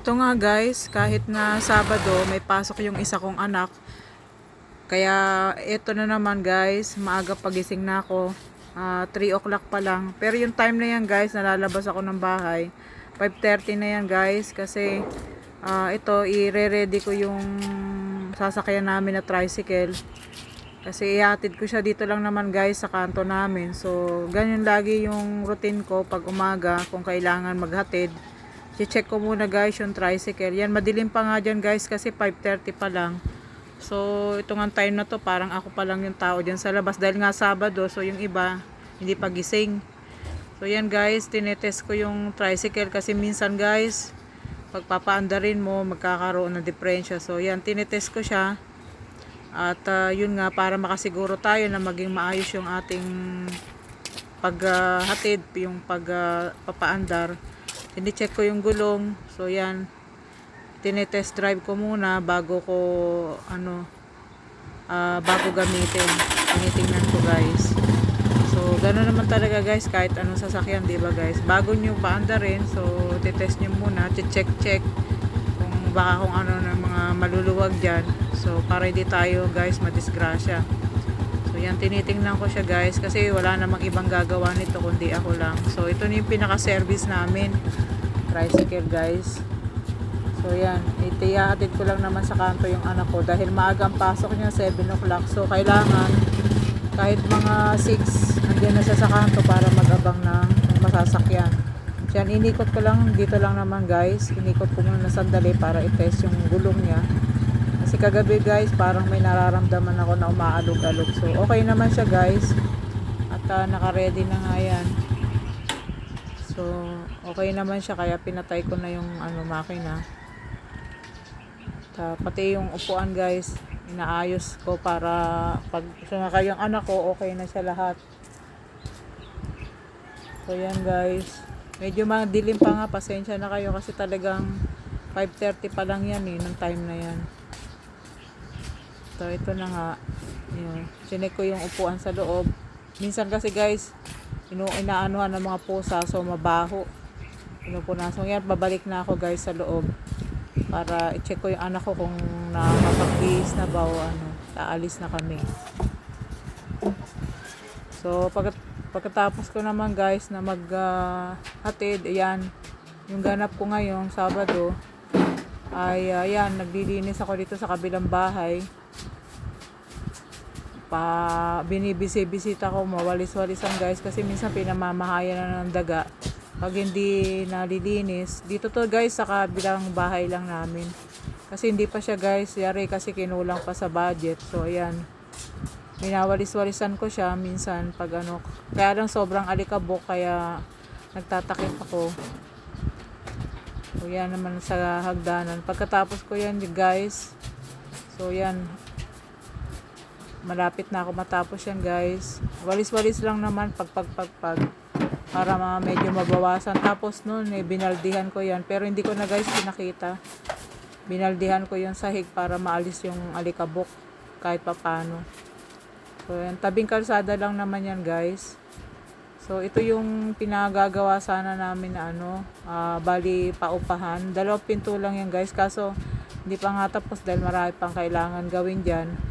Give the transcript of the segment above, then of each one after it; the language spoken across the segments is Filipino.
Ito nga guys, kahit na Sabado may pasok yung isa kong anak. Kaya ito na naman guys, maaga pagising na ako. 3 o'clock pa lang. Pero yung time na yan guys, nalalabas ako ng bahay. 5:30 na yan guys kasi ito i-ready ko yung sasakyan namin na tricycle. Kasi ihatid ko siya dito lang naman guys sa kanto namin. So ganyan lagi yung routine ko pag umaga kung kailangan maghatid. I-check ko muna guys yung tricycle. Yan, madilim pa nga dyan guys kasi 5:30 pa lang. So, ito nga time na to, parang ako pa lang yung tao dyan sa labas. Dahil nga Sabado, so yung iba, hindi pa gising. So, yan guys, tinetest ko yung tricycle kasi minsan guys, pag papaandarin mo, magkakaroon ng diferensya. So, yan, tinetest ko siya. At yun nga, para makasiguro tayo na maging maayos yung ating paghatid, yung pagpapaandar. Tine-check ko yung gulong. So yan, tinetest drive ko muna bago ko bago gamitin. Tinitingnan ko guys. So gano'n naman talaga guys kahit anong sasakyan, 'di ba guys? Bago niyo paandarin, so titest niyo muna, check kung baka kung ano ng mga maluluwag diyan. So para hindi tayo guys madisgrasya. So yan, tinitingnan ko siya guys kasi wala namang ibang gagawa nito kundi ako lang. So ito na yung pinaka-service namin, tricycle guys. So yan, itiyahatid ko lang naman sa kanto yung anak ko dahil maaga ang pasok niya 7 o'clock. So kailangan kahit mga 6 nandiyan na siya sa kanto para mag-abang ng masasakyan. So yan, inikot ko lang dito lang naman guys. Inikot ko muna sandali para i-test yung gulong niya. Kasi kagabi guys, parang may nararamdaman ako na umaalog-alog. So, okay naman siya guys. At naka-ready na nga yan. So, okay naman siya. Kaya pinatay ko na yung makina. At, pati yung upuan guys, inaayos ko para pag sumakay yung anak ko, okay na siya lahat. So, yan guys. Medyo madilim pa nga. Pasensya na kayo kasi talagang 5:30 pa lang yan ng time na yan. So, ito na nga. Yun. Chinek ko yung upuan sa loob. Minsan kasi guys, inaanuhan ng mga pusa, so mabaho. Pinupunasan. Yan, babalik na ako guys sa loob. Para i-check ko yung anak ko kung nakapag-bihis na ba o aalis na kami. So, pagkatapos ko naman guys na maghatid, ayan, yung ganap ko ngayong Sabado, ay ayan, naglilinis ako dito sa kabilang bahay. Binibisi-bisita ko, mawalis-walisan guys kasi minsan pinamamahayan na ng daga pag hindi nalilinis. Dito to guys sa kabilang bahay lang namin kasi hindi pa siya guys yari kasi kinulang pa sa budget. So ayan, minawalis-walisan ko siya minsan pag kaya lang sobrang alikabok kaya nagtatakip ako. So yan naman sa hagdanan. Pagkatapos ko yan guys, so yan, malapit na ako matapos yan guys. Walis-walis lang naman pag para medyo mabawasan. Tapos nun binaldihan ko yan pero hindi ko na guys pinakita. Binaldihan ko yung sahig para maalis yung alikabok kahit papano. So yan, tabing kalsada lang naman yan guys. So ito yung pinagagawa sana namin na bali paupahan. 2 pinto lang yan guys kaso hindi pa nga tapos dahil marami pang kailangan gawin dyan.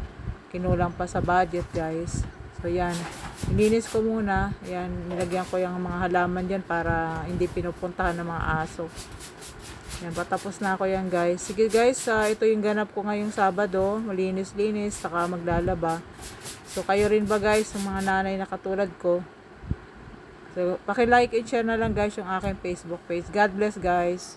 Kinulang pa sa budget guys. So yan, ininis ko muna. Yan, nilagyan ko yung mga halaman dyan para hindi pinupuntahan ng mga aso. Yan, patapos na ako yan guys. Sige guys, ito yung ganap ko ngayong Sabado. Malinis-linis, saka maglalaba. So kayo rin ba guys, yung mga nanay na katulad ko? So paki-like and share na lang guys yung aking Facebook page. God bless guys.